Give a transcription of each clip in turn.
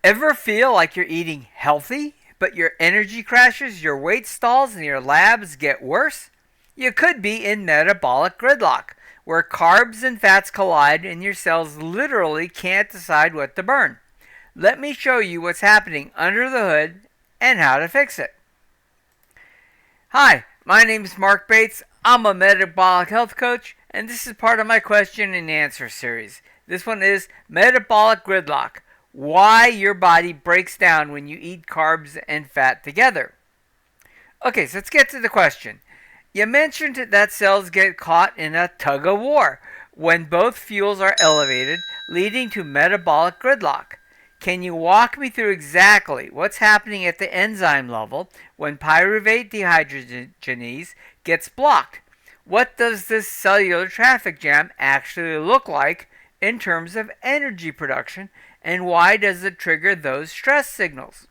Ever feel like you're eating healthy, but your energy crashes, your weight stalls, and your labs get worse? You could be in metabolic gridlock, where carbs and fats collide and your cells literally can't decide what to burn. Let me show you what's happening under the hood and how to fix it. Hi, my name is Marc Bates. I'm a metabolic health coach, and this is part of my question and answer series. This one is Metabolic Gridlock: why your body breaks down when you eat carbs and fat together. Okay, so let's get to the question. You mentioned that cells get caught in a tug-of-war when both fuels are elevated, leading to metabolic gridlock. Can you walk me through exactly what's happening at the enzyme level when pyruvate dehydrogenase gets blocked? What does this cellular traffic jam actually look like in terms of energy production, and why does it trigger those stress signals?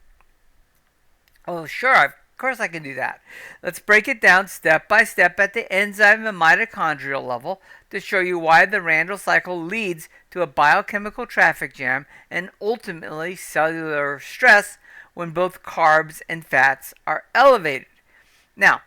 Oh, sure, of course I can do that. Let's break it down step by step at the enzyme and mitochondrial level to show you why the Randle cycle leads to a biochemical traffic jam and ultimately cellular stress when both carbs and fats are elevated. Now,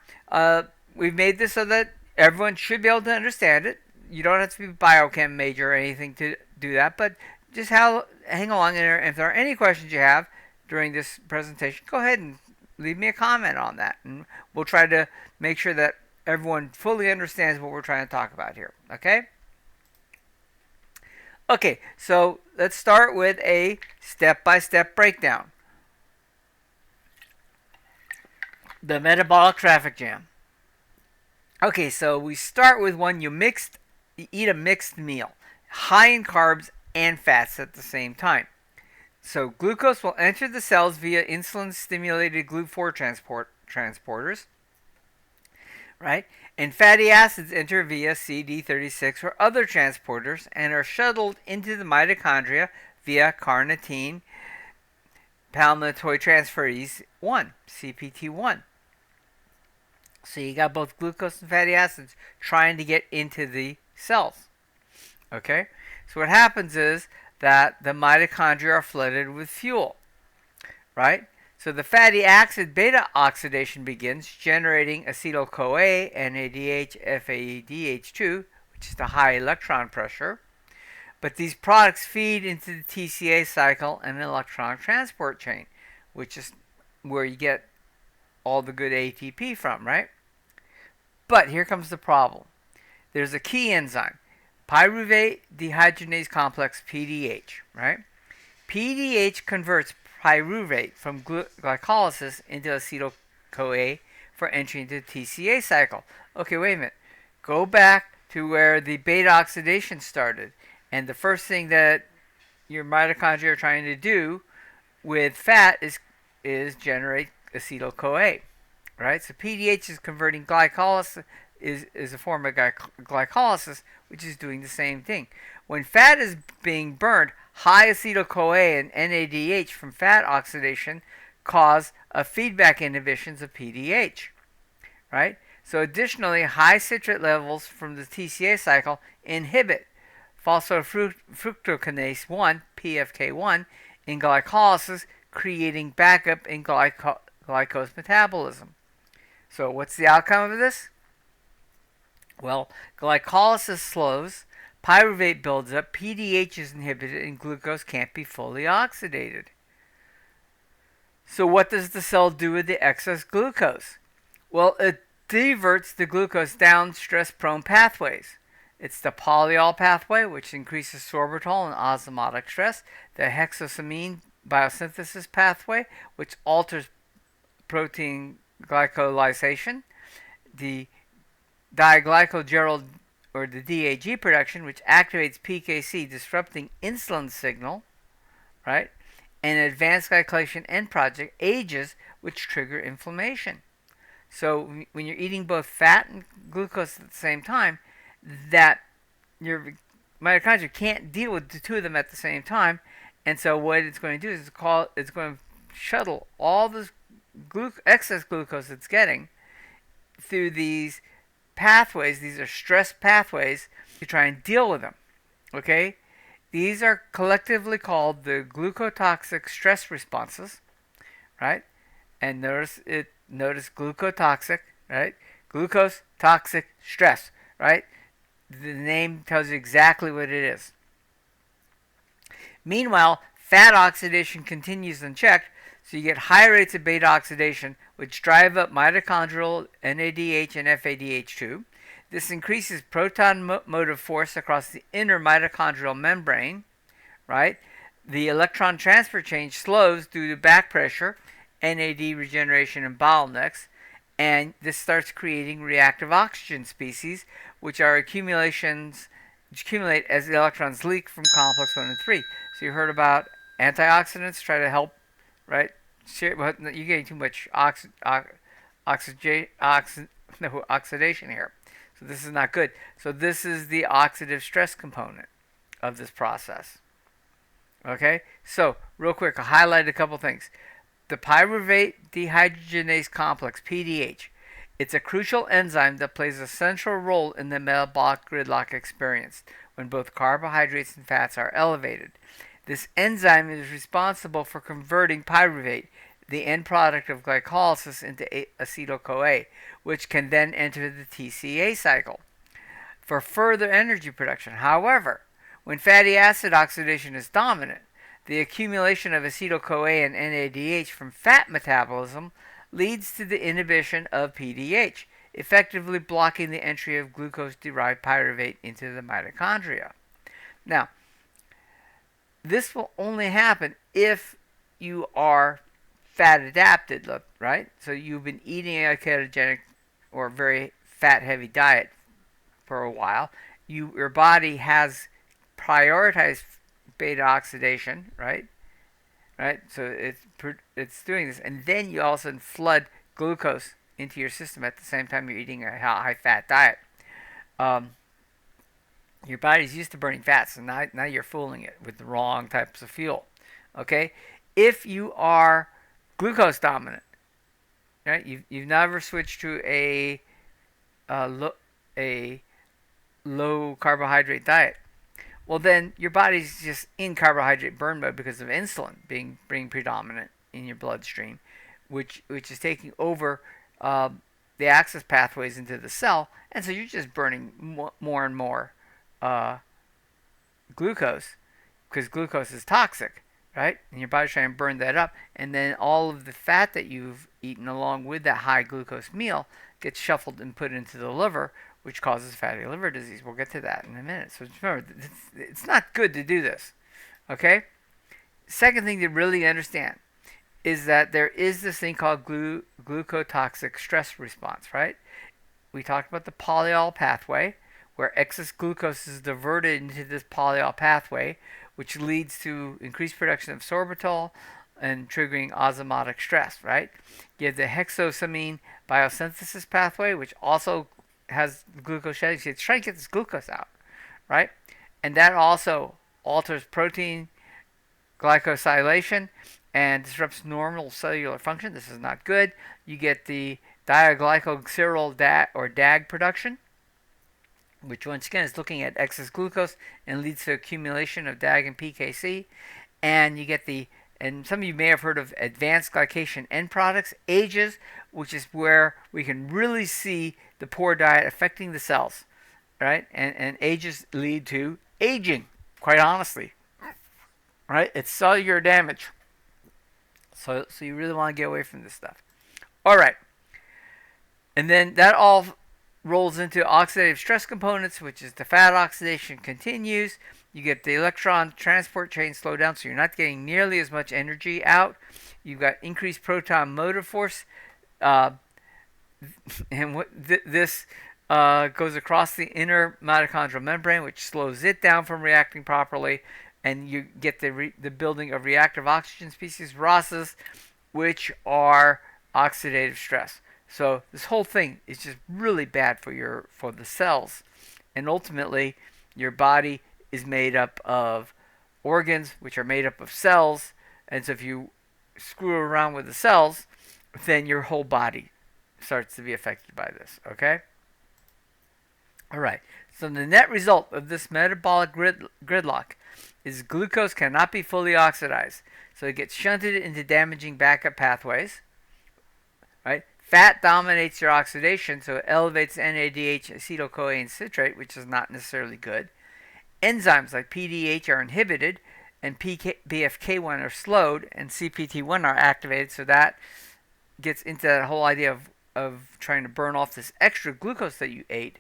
we've made this so that everyone should be able to understand it. You don't have to be a biochem major or anything to do that, but just hang along, and if there are any questions you have during this presentation, go ahead and leave me a comment on that, and we'll try to make sure that everyone fully understands what we're trying to talk about here. Okay? Okay, so let's start with a step-by-step breakdown. The metabolic traffic jam. Okay, so we start with when you eat a mixed meal, high in carbs and fats at the same time. So glucose will enter the cells via insulin-stimulated GLUT4 transporters, right? And fatty acids enter via CD36 or other transporters and are shuttled into the mitochondria via carnitine palmitoyltransferase 1, CPT1. So you got both glucose and fatty acids trying to get into the cells. Okay? So what happens is that the mitochondria are flooded with fuel, right? So the fatty acid beta oxidation begins, generating acetyl-CoA, NADH, FADH2, which is the high electron pressure. But these products feed into the TCA cycle and electron transport chain, which is where you get all the good ATP from, right? But here comes the problem. There's a key enzyme, pyruvate dehydrogenase complex, PDH, right? PDH converts pyruvate from glycolysis into acetyl-CoA for entry into the TCA cycle. Okay, wait a minute. Go back to where the beta oxidation started. And the first thing that your mitochondria are trying to do with fat is generate acetyl-CoA, right? So PDH is converting glycolysis, is a form of glycolysis, which is doing the same thing. When fat is being burned, high acetyl-CoA and NADH from fat oxidation cause a feedback inhibitions of PDH, right? So additionally, high citrate levels from the TCA cycle inhibit phosphofructokinase 1, PFK1, in glycolysis, creating backup in glycose metabolism. So what's the outcome of this? Well, glycolysis slows, pyruvate builds up, PDH is inhibited, and glucose can't be fully oxidated. So what does the cell do with the excess glucose? Well, it diverts the glucose down stress-prone pathways. It's the polyol pathway, which increases sorbitol and osmotic stress, the hexosamine biosynthesis pathway, which alters protein glycolysation, the diglycogerol or the DAG production, which activates PKC, disrupting insulin signal, right? And advanced glycation end product AGEs, which trigger inflammation. So when you're eating both fat and glucose at the same time, that your mitochondria can't deal with the two of them at the same time, and so what it's going to do is it's going to shuttle all this excess glucose it's getting through these pathways. These are stress pathways to try and deal with them. Okay, These are collectively called the glucotoxic stress responses, right? And notice glucotoxic, right? Glucose toxic stress, right? The name tells you exactly what it is. Meanwhile, fat oxidation continues unchecked, so you get high rates of beta oxidation, which drive up mitochondrial NADH and FADH2. This increases proton motive force across the inner mitochondrial membrane, right? The electron transfer change slows due to back pressure, NAD regeneration, and bottlenecks, and this starts creating reactive oxygen species, which are accumulations which accumulate as the electrons leak from complex 1 and 3. So you heard about antioxidants try to help, right? You're getting too much oxidation here. So this is not good. So this is the oxidative stress component of this process. Okay? So, real quick, I'll highlight a couple things. The pyruvate dehydrogenase complex, PDH, it's a crucial enzyme that plays a central role in the metabolic gridlock experience when both carbohydrates and fats are elevated. This enzyme is responsible for converting pyruvate, the end product of glycolysis, into acetyl-CoA, which can then enter the TCA cycle for further energy production. However, when fatty acid oxidation is dominant, the accumulation of acetyl-CoA and NADH from fat metabolism leads to the inhibition of PDH, effectively blocking the entry of glucose-derived pyruvate into the mitochondria. Now, this will only happen if you are fat adapted, right? So you've been eating a ketogenic or very fat-heavy diet for a while. Your body has prioritized beta oxidation, right? Right. So it's doing this, and then you also flood glucose into your system at the same time you're eating a high-fat diet. Your body's used to burning fat, so now you're fooling it with the wrong types of fuel. Okay. If you are glucose dominant, right? You've never switched to a low carbohydrate diet. Well, then your body's just in carbohydrate burn mode because of insulin being predominant in your bloodstream, which is taking over the access pathways into the cell, and so you're just burning more and more glucose because glucose is toxic, right? And your body's trying to burn that up, and then all of the fat that you've eaten along with that high glucose meal gets shuffled and put into the liver, which causes fatty liver disease. We'll get to that in a minute. So remember, it's not good to do this. Okay? Second thing to really understand is that there is this thing called glucotoxic stress response, right? We talked about the polyol pathway, where excess glucose is diverted into this polyol pathway, which leads to increased production of sorbitol and triggering osmotic stress, right? You have the hexosamine biosynthesis pathway, which also has glucose shedding. So it's trying to get this glucose out, right? And that also alters protein glycosylation and disrupts normal cellular function. This is not good. You get the diaglycosylceral or DAG production, which once again is looking at excess glucose and leads to accumulation of DAG and PKC. And you get and some of you may have heard of advanced glycation end products, AGEs, which is where we can really see the poor diet affecting the cells, right? And AGEs lead to aging, quite honestly, right? It's cellular damage. So you really want to get away from this stuff. All right. And then that all rolls into oxidative stress components, which is the fat oxidation continues. You get the electron transport chain slow down, so you're not getting nearly as much energy out. You've got increased proton motive force, and this goes across the inner mitochondrial membrane, which slows it down from reacting properly, and you get the building of reactive oxygen species, ROSs, which are oxidative stress. So this whole thing is just really bad for the cells, and ultimately your body is made up of organs, which are made up of cells, and so if you screw around with the cells, then your whole body starts to be affected by this. Okay. All right. So the net result of this metabolic gridlock is glucose cannot be fully oxidized. So it gets shunted into damaging backup pathways. Right? Fat dominates your oxidation, so it elevates NADH acetyl-CoA and citrate, which is not necessarily good. Enzymes like PDH are inhibited, and BFK1 are slowed, and CPT1 are activated, so that gets into that whole idea of trying to burn off this extra glucose that you ate,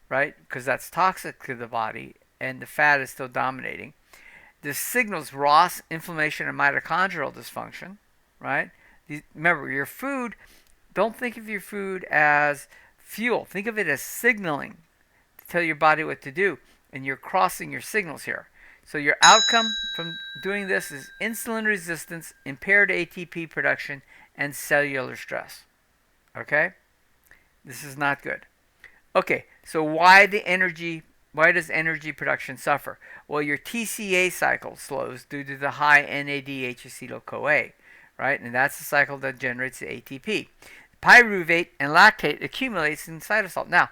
right? Because that's toxic to the body, and the fat is still dominating. This signals ROS, inflammation, and mitochondrial dysfunction, right? Remember, your food, don't think of your food as fuel. Think of it as signaling to tell your body what to do, and you're crossing your signals here. So your outcome from doing this is insulin resistance, impaired ATP production, and cellular stress. Okay? This is not good. Okay, so why does energy production suffer? Well, your TCA cycle slows due to the high NADH acetyl-CoA, right? And that's the cycle that generates the ATP. Pyruvate and lactate accumulates in cytosol. Now,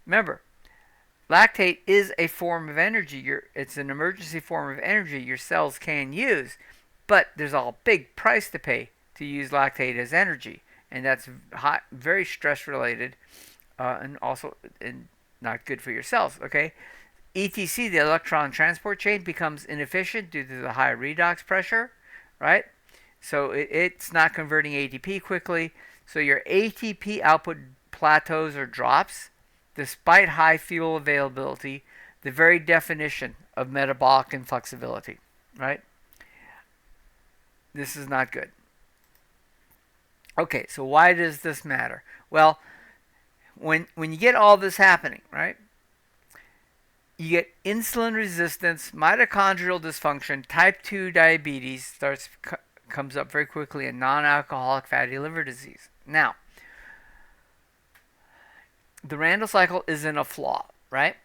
remember, lactate is a form of energy. It's an emergency form of energy your cells can use, but there's a big price to pay to use lactate as energy, and that's very stress-related, and also not good for your cells. Okay, ETC, the electron transport chain, becomes inefficient due to the high redox pressure, right? So it's not converting ATP quickly. So your ATP output plateaus or drops despite high fuel availability, the very definition of metabolic inflexibility, right? This is not good. Okay, so why does this matter? Well, when you get all this happening, right? You get insulin resistance, mitochondrial dysfunction, type 2 diabetes comes up very quickly, and non-alcoholic fatty liver disease. Now, the Randle cycle isn't a flaw, right?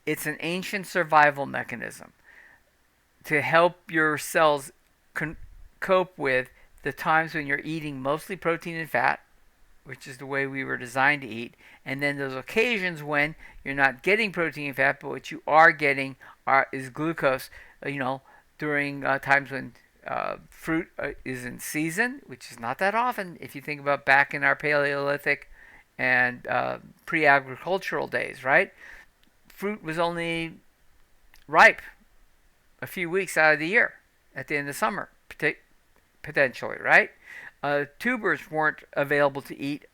It's an ancient survival mechanism to help your cells cope with the times when you're eating mostly protein and fat, which is the way we were designed to eat, and then those occasions when you're not getting protein and fat, but what you are getting is glucose, during times when fruit is in season, which is not that often. If you think about back in our Paleolithic and pre-agricultural days, right? Fruit was only ripe a few weeks out of the year at the end of summer, potentially, right? Tubers weren't available to eat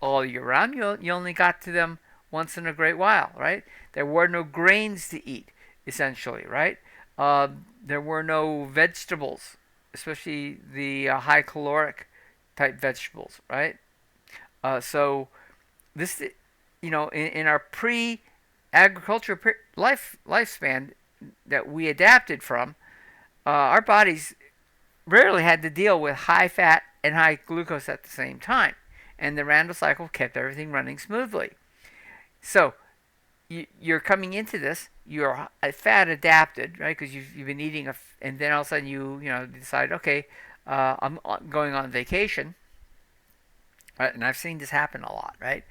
all year round. You only got to them once in a great while, right? There were no grains to eat, essentially, right? There were no vegetables, especially the high caloric type vegetables, right? So this, in our pre-agriculture lifespan that we adapted from, our bodies rarely had to deal with high fat and high glucose at the same time, and the Randle cycle kept everything running smoothly. So you're coming into this, you're fat adapted, right? Because you've been eating and then all of a sudden you decide, okay, I'm going on vacation, right? And I've seen this happen a lot, right?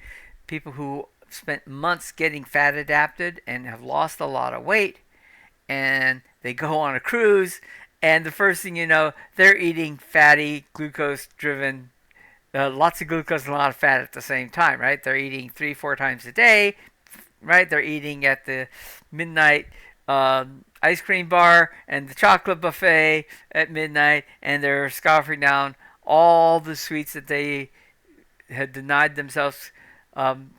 People who spent months getting fat adapted and have lost a lot of weight, and they go on a cruise, and the first thing you know, they're eating fatty, glucose-driven, lots of glucose and a lot of fat at the same time, right? They're eating 3-4 times a day, right? They're eating at the midnight ice cream bar and the chocolate buffet at midnight, and they're scarfing down all the sweets that they had denied themselves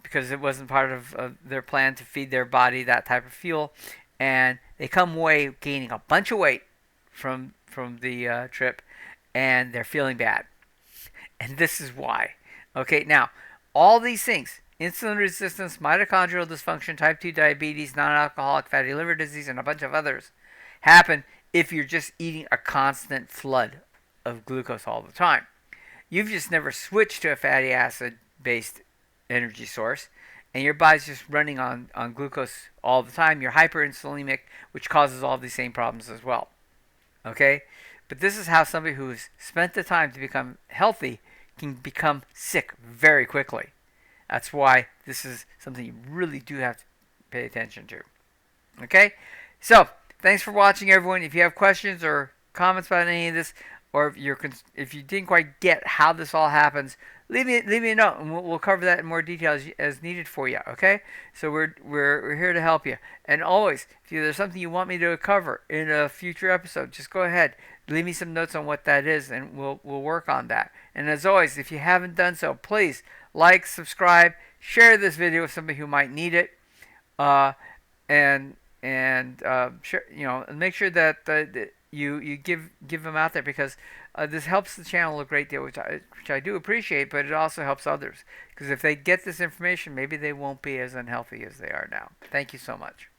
because it wasn't part of their plan to feed their body that type of fuel, and they come away gaining a bunch of weight from the trip, and they're feeling bad. And this is why. Okay, now, all these things, insulin resistance, mitochondrial dysfunction, type 2 diabetes, non-alcoholic fatty liver disease, and a bunch of others, happen if you're just eating a constant flood of glucose all the time. You've just never switched to a fatty acid-based energy source, and your body's just running on glucose all the time. You're hyperinsulinic, which causes all these same problems as well. Okay? But this is how somebody who's spent the time to become healthy can become sick very quickly. That's why this is something you really do have to pay attention to. Okay? So, thanks for watching, everyone. If you have questions or comments about any of this, or if you didn't quite get how this all happens, leave me a note, and we'll cover that in more detail as needed for you. Okay? So we're here to help you. And always, if there's something you want me to cover in a future episode, just go ahead, leave me some notes on what that is, and we'll work on that. And as always, if you haven't done so, please like, subscribe, share this video with somebody who might need it, and share, and make sure that you give them out there, because this helps the channel a great deal, which I do appreciate, but it also helps others, because if they get this information, maybe they won't be as unhealthy as they are now. Thank you so much.